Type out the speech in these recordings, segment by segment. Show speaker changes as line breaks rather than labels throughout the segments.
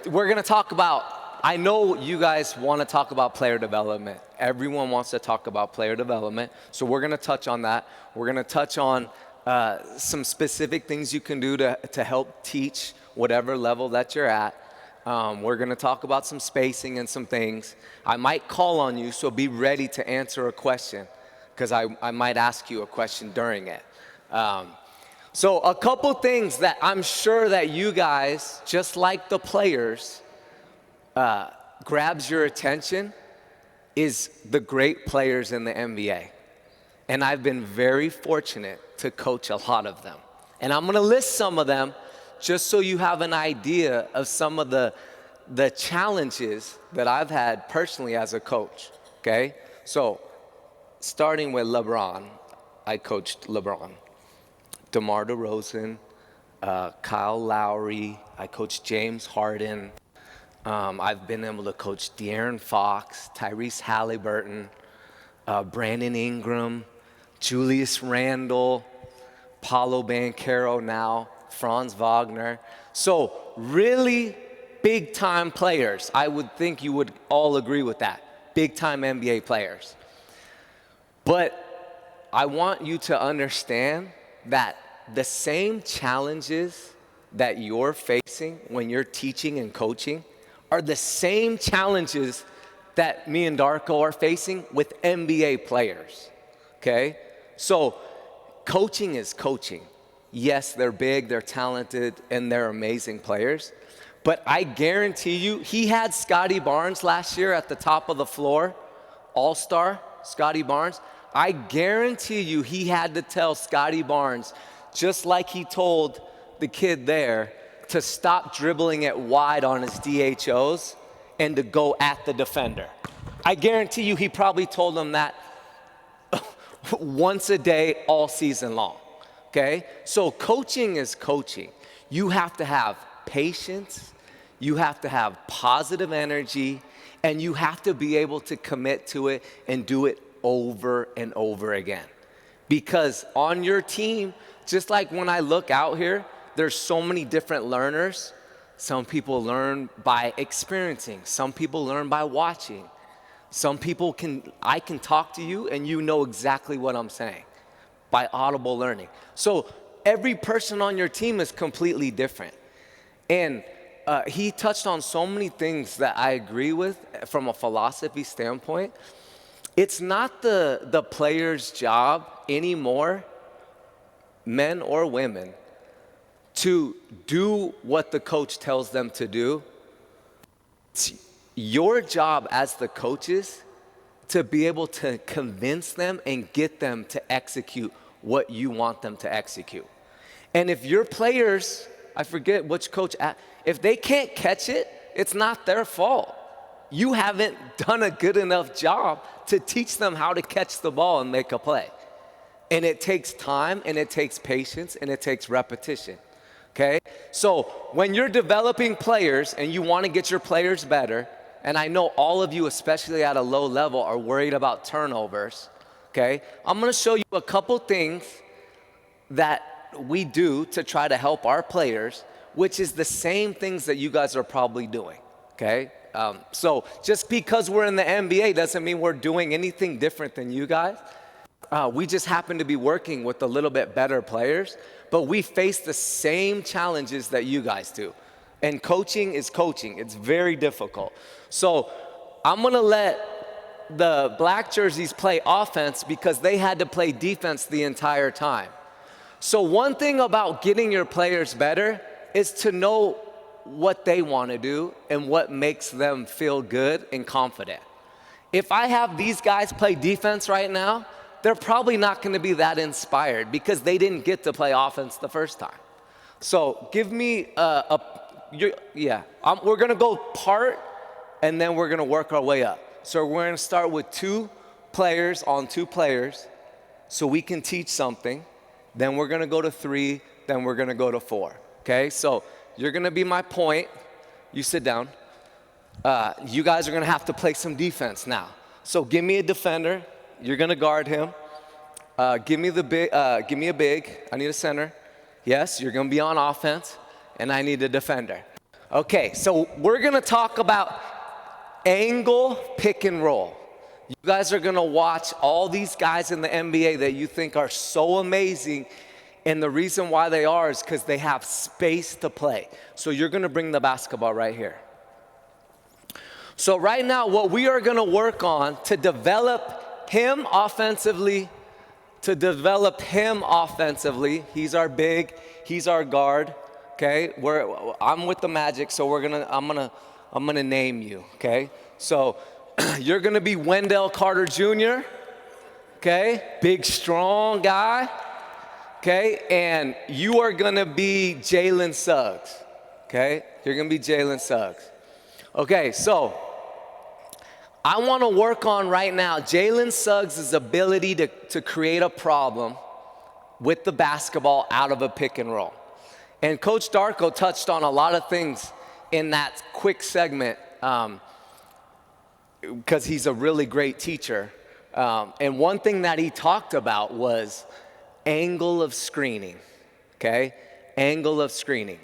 we're gonna talk about, I know you guys wanna talk about player development. Everyone wants to talk about player development, so we're gonna touch on that. We're gonna touch on some specific things you can do to help teach whatever level that you're at. We're gonna talk about some spacing and some things. I might call on you, so be ready to answer a question, because I might ask you a question during it. So a couple things that I'm sure that you guys, just like the players, grabs your attention is the great players in the NBA. And I've been very fortunate to coach a lot of them. And I'm gonna list some of them just so you have an idea of some of the challenges that I've had personally as a coach, okay? So starting with LeBron, I coached LeBron. DeMar DeRozan, Kyle Lowry, I coached James Harden. I've been able to coach De'Aaron Fox, Tyrese Halliburton, Brandon Ingram, Julius Randle, Paolo Banchero now, Franz Wagner. So really big time players. I would think you would all agree with that. Big time NBA players. But I want you to understand that the same challenges that you're facing when you're teaching and coaching are the same challenges that me and Darko are facing with NBA players, okay? So coaching is coaching. Yes, they're big, they're talented, and they're amazing players. But I guarantee you, he had Scotty Barnes last year at the top of the floor, all-star, Scotty Barnes. I guarantee you he had to tell Scotty Barnes, just like he told the kid there, to stop dribbling it wide on his DHOs and to go at the defender. I guarantee you he probably told him that once a day all season long, okay? So coaching is coaching. You have to have patience, you have to have positive energy, and you have to be able to commit to it and do it over and over again. Because on your team, just like when I look out here, there's so many different learners. Some people learn by experiencing. Some people learn by watching. Some people I can talk to you and you know exactly what I'm saying by audible learning. So every person on your team is completely different. And he touched on so many things that I agree with from a philosophy standpoint. It's not the player's job anymore, men or women, to do what the coach tells them to do. It's your job as the coaches to be able to convince them and get them to execute what you want them to execute. And if your players, I forget which coach, if they can't catch it, it's not their fault. You haven't done a good enough job to teach them how to catch the ball and make a play. And it takes time, and it takes patience, and it takes repetition, okay? So when you're developing players and you want to get your players better, and I know all of you, especially at a low level, are worried about turnovers, okay? I'm going to show you a couple things that we do to try to help our players, which is the same things that you guys are probably doing, okay? So just because we're in the NBA doesn't mean we're doing anything different than you guys. We just happen to be working with a little bit better players, but we face the same challenges that you guys do. And coaching is coaching. It's very difficult. So I'm gonna let the black jerseys play offense because they had to play defense the entire time. So one thing about getting your players better is to know what they want to do and what makes them feel good and confident. If I have these guys play defense right now, they're probably not going to be that inspired because they didn't get to play offense the first time. So give me we're going to go part, and then we're going to work our way up. So we're going to start with 2 players on 2 players so we can teach something. Then we're going to go to 3, then we're going to go to 4. Okay, so you're going to be my point. You sit down. You guys are going to have to play some defense now. So give me a defender. You're going to guard him. Give me a big. I need a center. Yes, you're going to be on offense, and I need a defender. Okay, so we're gonna talk about angle pick and roll. You guys are gonna watch all these guys in the NBA that you think are so amazing, and the reason why they are is because they have space to play. So you're gonna bring the basketball right here. So right now, what we are gonna work on to develop him offensively, he's our big, he's our guard, okay? I'm with the Magic, so I'm gonna name you, okay? So you're gonna be Wendell Carter Jr., okay? Big, strong guy, okay? And you are gonna be Jalen Suggs, okay? You're gonna be Jalen Suggs. Okay, so I wanna work on right now Jalen Suggs' ability to create a problem with the basketball out of a pick and roll. And Coach Darko touched on a lot of things in that quick segment, because he's a really great teacher. And one thing that he talked about was angle of screening, okay? Angle of screening.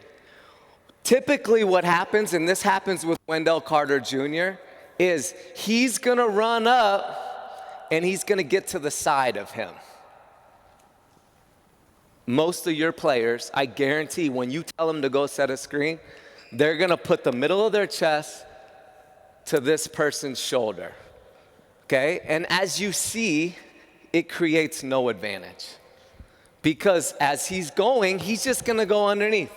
Typically what happens, and this happens with Wendell Carter Jr., is he's gonna run up and he's gonna get to the side of him. Most of your players, I guarantee when you tell them to go set a screen, they're gonna put the middle of their chest to this person's shoulder, okay? And as you see, it creates no advantage. Because as he's going, he's just gonna go underneath.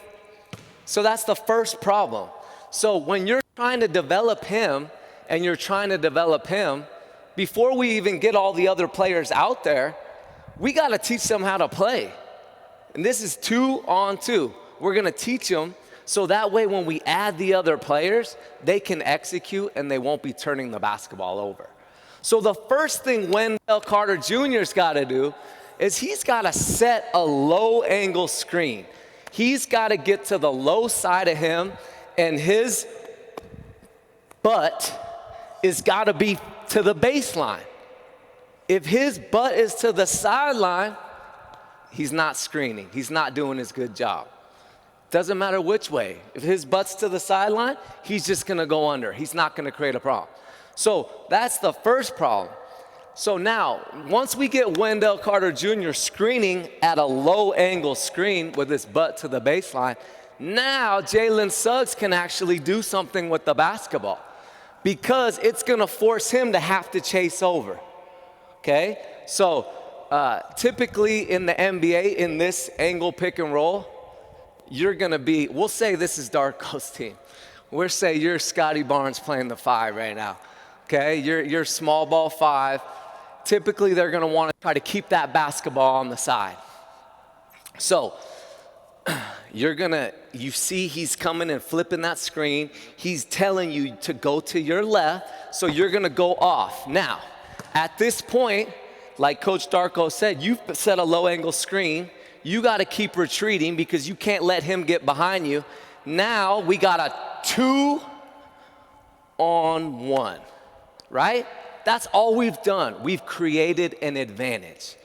So that's the first problem. So when you're trying to develop him, before we even get all the other players out there, we gotta teach them how to play. And this is 2-on-2. We're gonna teach them so that way when we add the other players, they can execute and they won't be turning the basketball over. So the first thing Wendell Carter Jr.'s gotta do is he's gotta set a low angle screen. He's gotta get to the low side of him, and his butt is gotta be to the baseline. If his butt is to the sideline, he's not screening. He's not doing his good job. Doesn't matter which way. If his butt's to the sideline, he's just gonna go under. He's not gonna create a problem. So that's the first problem. So now, once we get Wendell Carter Jr. screening at a low angle screen with his butt to the baseline, now Jalen Suggs can actually do something with the basketball because it's gonna force him to have to chase over, okay? So typically in the NBA, in this angle pick and roll, you're gonna be, we'll say this is Darko's team. We'll say you're Scotty Barnes playing the 5 right now, okay? You're small ball 5. Typically they're gonna wanna try to keep that basketball on the side. So you see he's coming and flipping that screen. He's telling you to go to your left, so you're gonna go off. Now, at this point, like Coach Darko said, you've set a low angle screen. You gotta keep retreating because you can't let him get behind you. Now we got a 2-on-1, right? That's all we've done. We've created an advantage.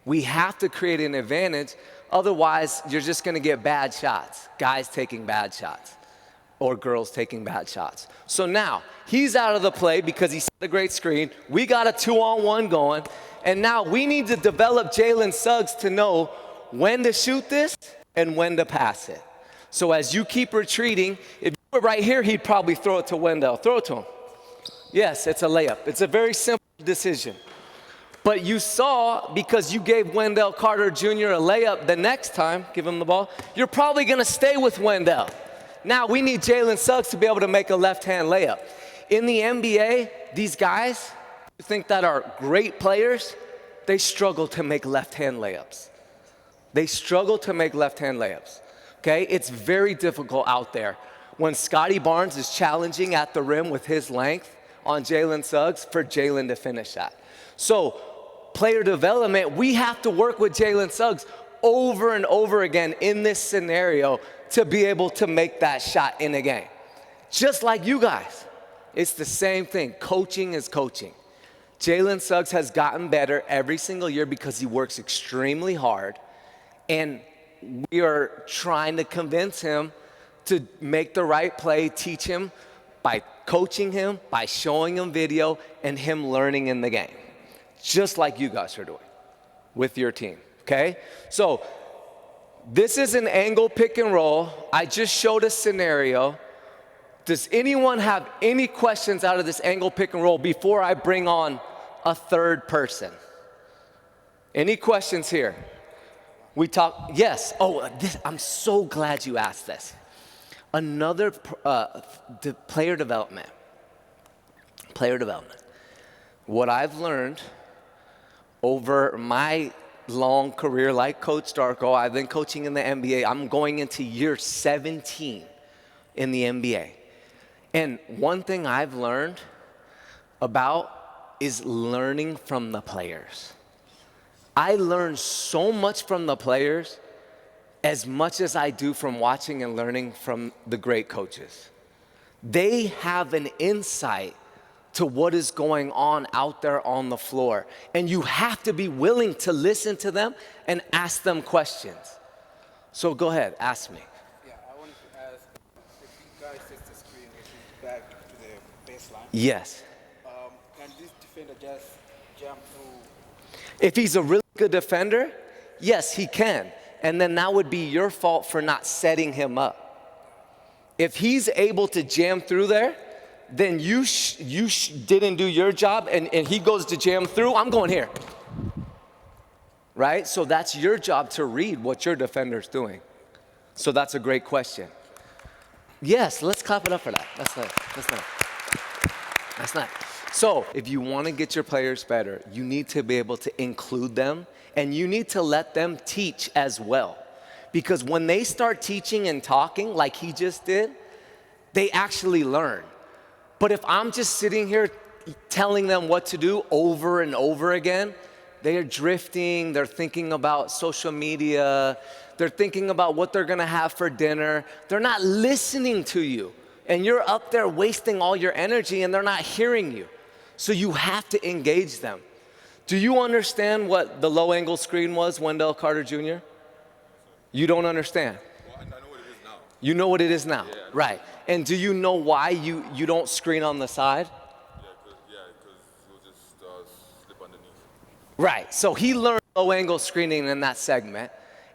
We have to create an advantage, otherwise you're just gonna get bad shots. Guys taking bad shots or girls taking bad shots. So now he's out of the play because he set a great screen. We got a 2-on-1 going, and now we need to develop Jalen Suggs to know when to shoot this and when to pass it. So as you keep retreating, if you were right here, he'd probably throw it to Wendell. Throw it to him. Yes, it's a layup. It's a very simple decision. But you saw, because you gave Wendell Carter Jr. a layup the next time, give him the ball, you're probably gonna stay with Wendell. Now we need Jalen Suggs to be able to make a left-hand layup. In the NBA, these guys who think that are great players, they struggle to make left-hand layups. They struggle to make left-hand layups, okay? It's very difficult out there when Scotty Barnes is challenging at the rim with his length on Jalen Suggs for Jalen to finish that. So player development, we have to work with Jalen Suggs over and over again in this scenario to be able to make that shot in a game. Just like you guys, it's the same thing. Coaching is coaching. Jalen Suggs has gotten better every single year because he works extremely hard, and we are trying to convince him to make the right play, teach him by coaching him, by showing him video, and him learning in the game. Just like you guys are doing with your team, okay? So this is an angle pick and roll. I just showed a scenario. Does anyone have any questions out of this angle pick and roll before I bring on a third person? Any questions here? Yes. Oh, I'm so glad you asked this. Another player development. What I've learned over my long career, like Coach Darko, I've been coaching in the NBA. I'm going into year 17 in the NBA. And one thing I've learned about is learning from the players. I learn so much from the players as much as I do from watching and learning from the great coaches. They have an insight to what is going on out there on the floor. And you have to be willing to listen to them and ask them questions. So go ahead, ask me.
Yeah, I wanted to ask, if the guy sets the screen and he's back to the baseline.
Yes.
Can this defender just jump through?
If he's a really good defender, yes, he can. And then that would be your fault for not setting him up. If he's able to jam through there, then you didn't do your job, and he goes to jam through, I'm going here. Right? So that's your job to read what your defender's doing. So that's a great question. Yes, let's clap it up for that. That's nice. So if you want to get your players better, you need to be able to include them, and you need to let them teach as well. Because when they start teaching and talking like he just did, they actually learn. But if I'm just sitting here telling them what to do over and over again, they are drifting, they're thinking about social media, they're thinking about what they're gonna have for dinner. They're not listening to you. And you're up there wasting all your energy and they're not hearing you. So you have to engage them. Do you understand what the low angle screen was, Wendell Carter Jr.? You don't understand?
Well, I know what it is now.
You know what it is now,
Yeah,
right? And do you know why you don't screen on the side?
Yeah, because he'll just slip underneath.
Right, so he learned low angle screening in that segment,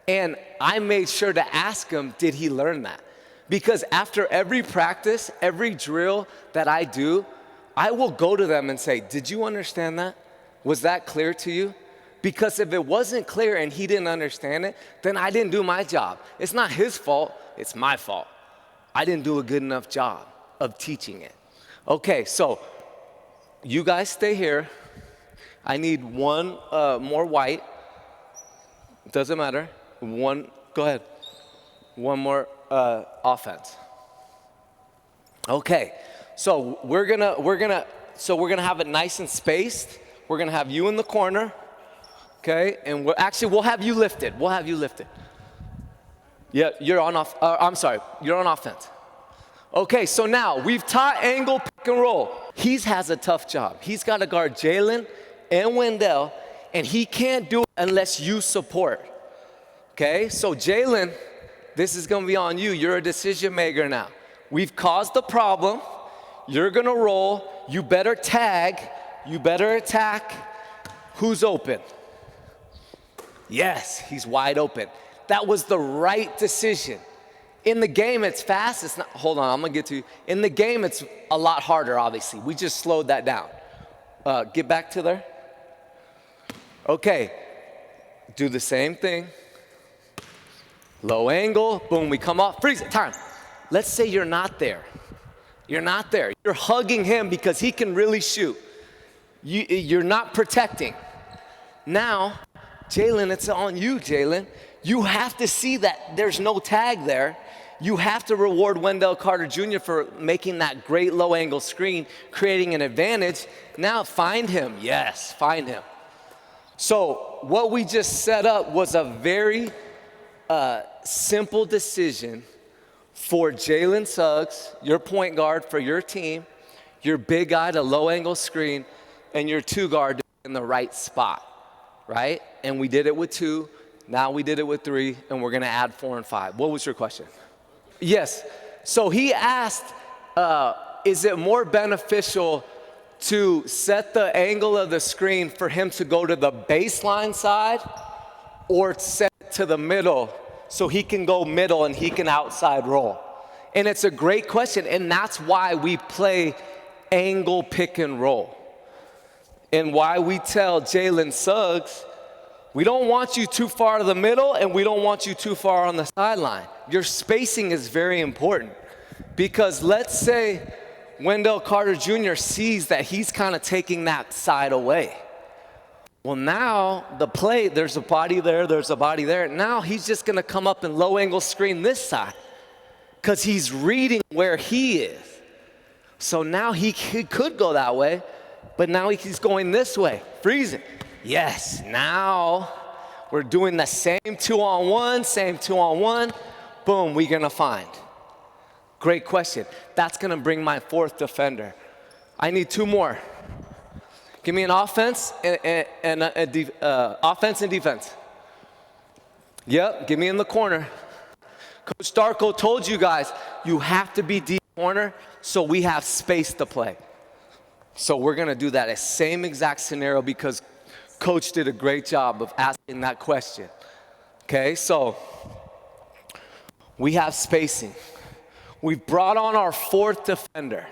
and I made sure to ask him, did he learn that? Because after every practice, every drill that I do, I will go to them and say, did you understand that? Was that clear to you? Because if it wasn't clear and he didn't understand it, then I didn't do my job. It's not his fault, it's my fault. I didn't do a good enough job of teaching it. Okay, so you guys stay here. I need one more white. Doesn't matter. Go ahead. One more offense. Okay, so we're gonna have it nice and spaced. We're gonna have you in the corner. Okay, and we'll have you lifted. Yeah, you're on offense. Okay, so now we've taught angle pick and roll. He has a tough job. He's got to guard Jalen and Wendell, and he can't do it unless you support. Okay, so Jalen, this is going to be on you. You're a decision maker now. We've caused the problem. You're going to roll. You better tag. You better attack. Who's open? Yes, he's wide open. That was the right decision. In the game, it's fast. It's not, hold on, I'm gonna get to you. In the game, it's a lot harder, obviously. We just slowed that down. Get back to there. Okay, do the same thing. Low angle, boom, we come off, freeze it, time. Let's say you're not there. You're not there. You're hugging him because he can really shoot. You're not protecting. Now, Jalen, it's on you, Jalen. You have to see that there's no tag there. You have to reward Wendell Carter Jr. for making that great low angle screen, creating an advantage. Now find him. Yes, find him. So what we just set up was a very simple decision for Jalen Suggs, your point guard for your team, your big guy to low angle screen, and your two guard in the right spot, right? And we did it with 2. Now we did it with 3, and we're gonna add 4 and 5. What was your question? Yes. So he asked, is it more beneficial to set the angle of the screen for him to go to the baseline side or set it to the middle so he can go middle and he can outside roll? And it's a great question, and that's why we play angle pick and roll. And why we tell Jalen Suggs, we don't want you too far to the middle and we don't want you too far on the sideline. Your spacing is very important because let's say Wendell Carter Jr. sees that he's kind of taking that side away. Well, now the play, there's a body there, there's a body there. Now he's just going to come up and low angle screen this side because he's reading where he is. So now he could go that way, but now he's going this way, freezing. Yes, now we're doing the same 2-on-1, boom, we're gonna find. Great question. That's gonna bring my fourth defender. I need two more. Give me an offense and offense and defense. Yep, give me in the corner. Coach Darko told you guys, you have to be deep corner so we have space to play. So we're gonna do that same exact scenario because Coach did a great job of asking that question. Okay, so we have spacing. We've brought on our fourth defender.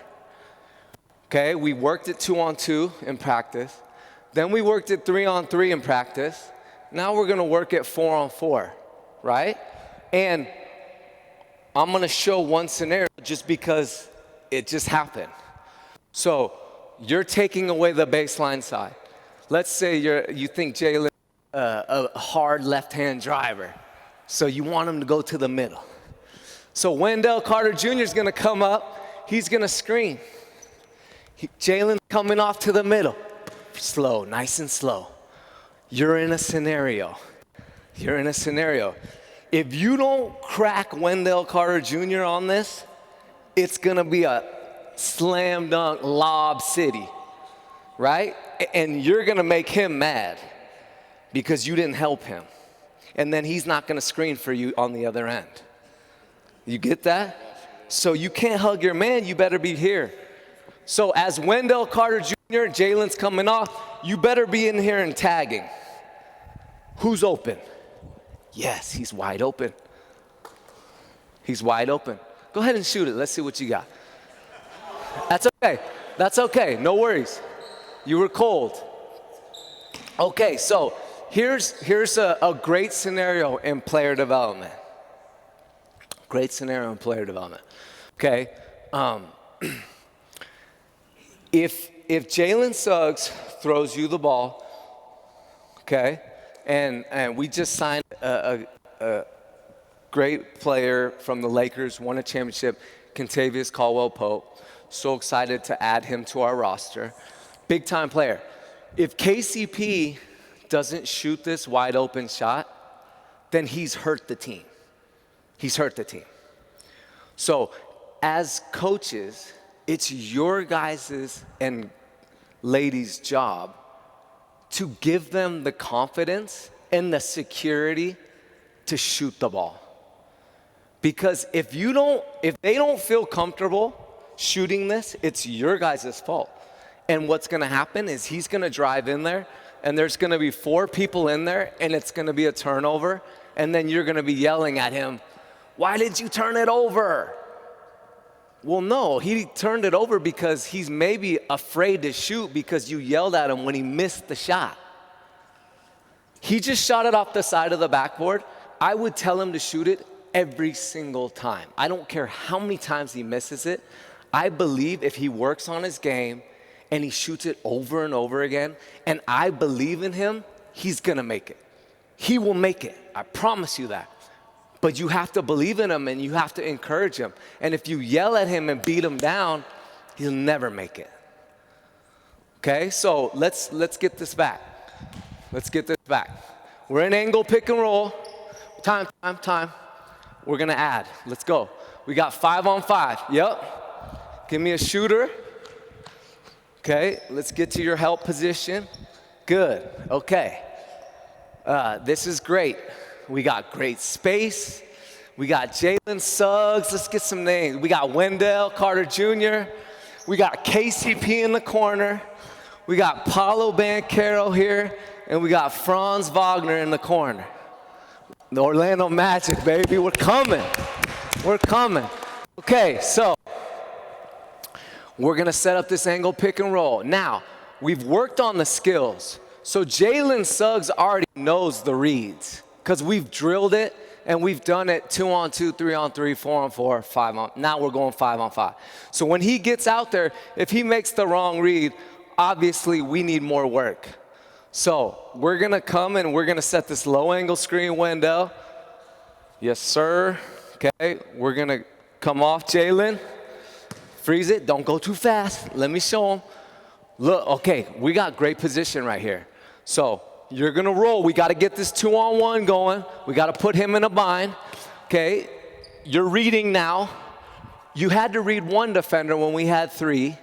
Okay, we worked it 2-on-2 in practice. Then we worked it 3-on-3 in practice. Now we're gonna work it 4-on-4, right? And I'm gonna show one scenario just because it just happened. So you're taking away the baseline side. Let's say you think Jalen a hard left-hand driver, so you want him to go to the middle. So Wendell Carter Jr. is gonna come up, he's gonna screen. Jalen's coming off to the middle. Slow, nice and slow. You're in a scenario. If you don't crack Wendell Carter Jr. on this, it's gonna be a slam dunk lob city, right? And you're gonna make him mad because you didn't help him. And then he's not gonna screen for you on the other end. You get that? So you can't hug your man, you better be here. So as Wendell Carter Jr., Jalen's coming off, you better be in here and tagging. Who's open? Yes, he's wide open. Go ahead and shoot it, let's see what you got. That's okay, no worries. You were cold. Okay, so here's a great scenario in player development. Okay, if Jalen Suggs throws you the ball, okay, and we just signed a great player from the Lakers, won a championship, Kentavious Caldwell-Pope. So excited to add him to our roster. Big time player. If KCP doesn't shoot this wide open shot, then he's hurt the team. So as coaches, it's your guys' and ladies' job to give them the confidence and the security to shoot the ball. Because if they don't feel comfortable shooting this, it's your guys' fault. And what's gonna happen is he's gonna drive in there and there's gonna be 4 people in there and it's gonna be a turnover and then you're gonna be yelling at him, "Why did you turn it over?" Well, no, he turned it over because he's maybe afraid to shoot because you yelled at him when he missed the shot. He just shot it off the side of the backboard. I would tell him to shoot it every single time. I don't care how many times he misses it. I believe if he works on his game and he shoots it over and over again, and I believe in him, he's gonna make it. He will make it, I promise you that. But you have to believe in him and you have to encourage him. And if you yell at him and beat him down, he'll never make it. Okay, so let's get this back. We're in angle pick and roll. Time. We're gonna add, let's go. We got 5-on-5, yep. Give me a shooter. Okay, let's get to your help position. Good, okay. This is great. We got great space. We got Jalen Suggs. Let's get some names. We got Wendell Carter Jr. We got KCP in the corner. We got Paulo Banchero here. And we got Franz Wagner in the corner. The Orlando Magic, baby. We're coming. We're coming. Okay, so we're going to set up this angle pick and roll. Now, we've worked on the skills. So Jalen Suggs already knows the reads because we've drilled it and we've done it 2-on-2, 3-on-3, 4-on-4, 5-on. Now we're going 5-on-5. So when he gets out there, if he makes the wrong read, obviously we need more work. So we're going to come and we're going to set this low angle screen, Wendell. Yes, sir. Okay, we're going to come off Jalen. Freeze it. Don't go too fast. Let me show him. Look, okay, we got great position right here. So you're going to roll. We got to get this 2-on-1 going. We got to put him in a bind. Okay, you're reading now. You had to read 1 defender when we had 3.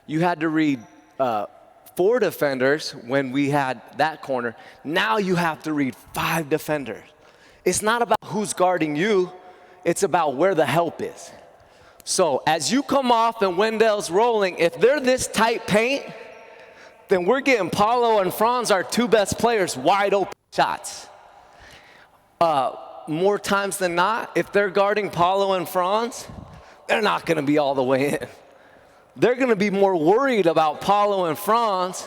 You had to read 4 defenders when we had that corner. Now you have to read 5 defenders. It's not about who's guarding you. It's about where the help is. So as you come off and Wendell's rolling, if they're this tight paint, then we're getting Paulo and Franz, our 2 best players, wide open shots. More times than not, if they're guarding Paulo and Franz, they're not going to be all the way in. They're going to be more worried about Paulo and Franz,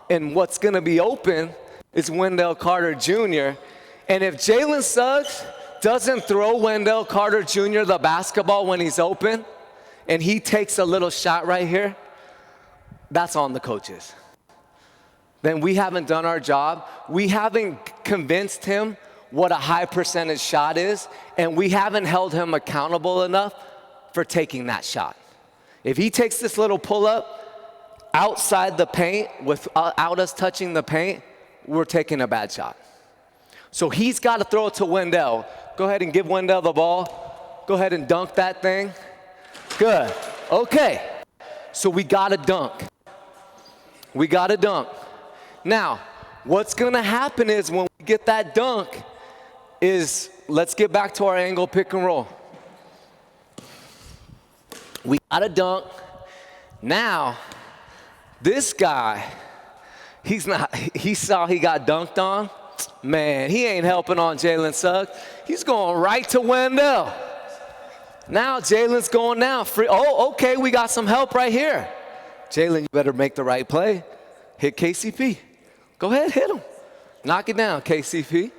and what's going to be open is Wendell Carter Jr. And if Jalen Suggs doesn't throw Wendell Carter Jr. the basketball when he's open, and he takes a little shot right here, that's on the coaches. Then we haven't done our job. We haven't convinced him what a high percentage shot is, and we haven't held him accountable enough for taking that shot. If he takes this little pull-up outside the paint without us touching the paint, we're taking a bad shot. So he's got to throw it to Wendell. Go ahead and give Wendell the ball. Go ahead and dunk that thing. Good. Okay. So we got to dunk. We got to dunk. Now, what's going to happen is when we get that dunk is, let's get back to our angle pick and roll. We got to dunk. Now, this guy, he saw he got dunked on. Man, he ain't helping on Jalen Suggs. He's going right to Wendell. Now Jalen's going down. Free. Oh, okay, we got some help right here. Jalen, you better make the right play. Hit KCP. Go ahead, hit him. Knock it down, KCP.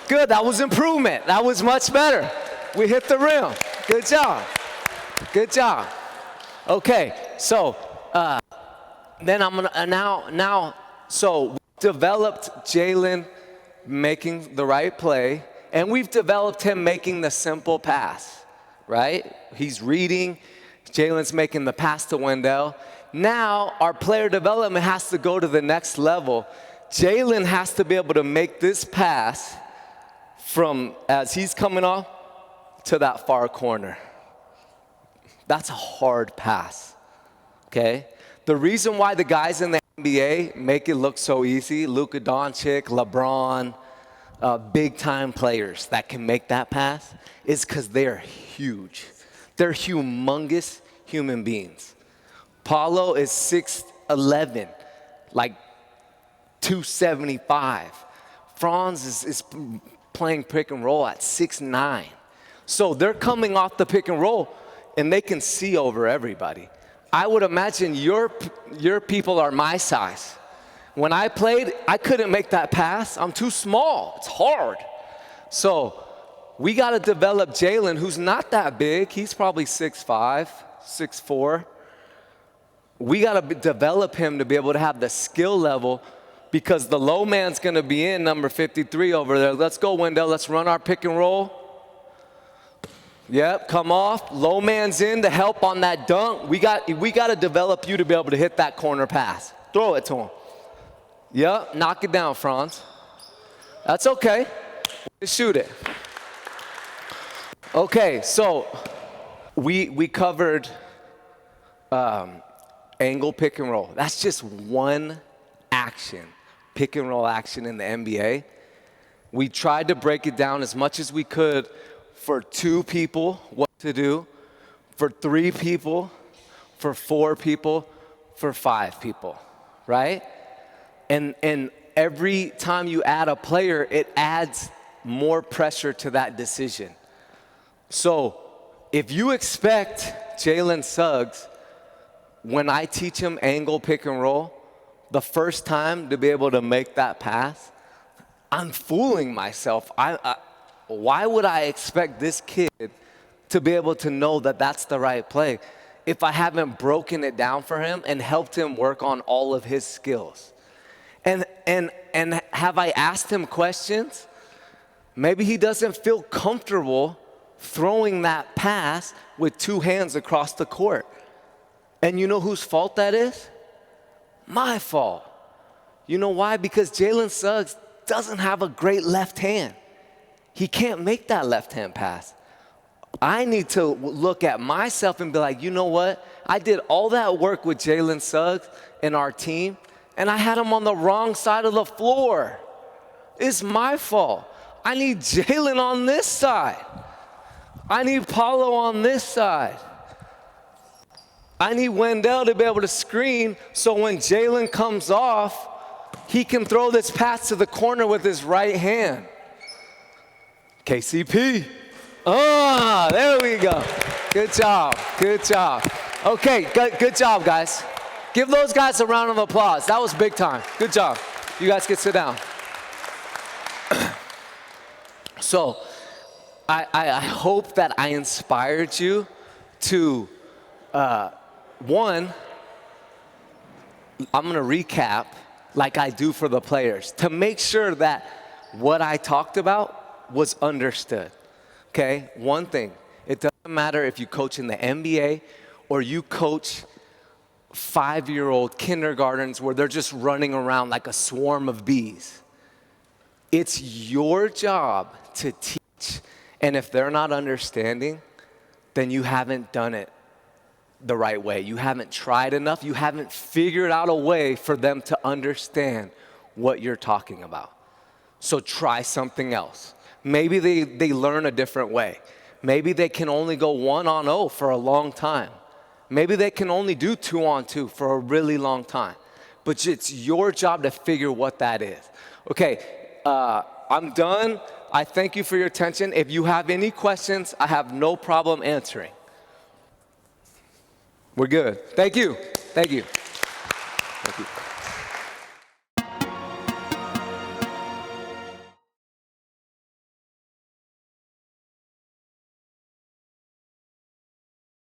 Good, that was improvement. That was much better. We hit the rim. Good job. Good job. Okay, so then I'm gonna so we developed Jalen making the right play, and we've developed him making the simple pass, right? He's reading, Jalen's making the pass to Wendell. Now our player development has to go to the next level. Jalen has to be able to make this pass from as he's coming off to that far corner. That's a hard pass, okay? The reason why the guys in the NBA make it look so easy, Luka Doncic, LeBron, big-time players that can make that pass, is because they're huge. They're humongous human beings. Paulo is 6'11", like 275. Franz is playing pick and roll at 6'9". So they're coming off the pick and roll, and they can see over everybody. I would imagine your people are my size. When I played, I couldn't make that pass. I'm too small. It's hard. So we got to develop Jalen, who's not that big. He's probably 6'5", 6'4". We got to develop him to be able to have the skill level because the low man's going to be in number 53 over there. Let's go, Wendell. Let's run our pick and roll. Yep, come off. Low man's in to help on that dunk. We got to develop you to be able to hit that corner pass. Throw it to him. Yep, knock it down, Franz. That's okay. Just shoot it. Okay, so we covered angle pick and roll. That's just one action, pick and roll action in the NBA. We tried to break it down as much as we could for 2 people, what to do, for 3 people, for 4 people, for 5 people, right? And every time you add a player, it adds more pressure to that decision. So if you expect Jalen Suggs, when I teach him angle pick and roll, the first time to be able to make that pass, I'm fooling myself. Why would I expect this kid to be able to know that that's the right play if I haven't broken it down for him and helped him work on all of his skills? And have I asked him questions? Maybe he doesn't feel comfortable throwing that pass with 2 hands across the court. And you know whose fault that is? My fault. You know why? Because Jalen Suggs doesn't have a great left hand. He can't make that left hand pass. I need to look at myself and be like, you know what? I did all that work with Jalen Suggs and our team, and I had him on the wrong side of the floor. It's my fault. I need Jalen on this side. I need Paulo on this side. I need Wendell to be able to screen so when Jalen comes off, he can throw this pass to the corner with his right hand. KCP. There we go. Good job. Good job. Okay, good job, guys. Give those guys a round of applause. That was big time. Good job. You guys can sit down. So, I hope that I inspired you to, one, I'm going to recap like I do for the players to make sure that what I talked about was understood. Okay? One thing, it doesn't matter if you coach in the NBA or you coach 5-year-old kindergartens where they're just running around like a swarm of bees. It's your job to teach. And if they're not understanding, then you haven't done it the right way. You haven't tried enough. You haven't figured out a way for them to understand what you're talking about. So try something else. Maybe they learn a different way. Maybe they can only go 1-on-0 for a long time. Maybe they can only do 2-on-2 for a really long time. But it's your job to figure what that is. Okay, I'm done. I thank you for your attention. If you have any questions, I have no problem answering. We're good. Thank you. Thank you. Thank you.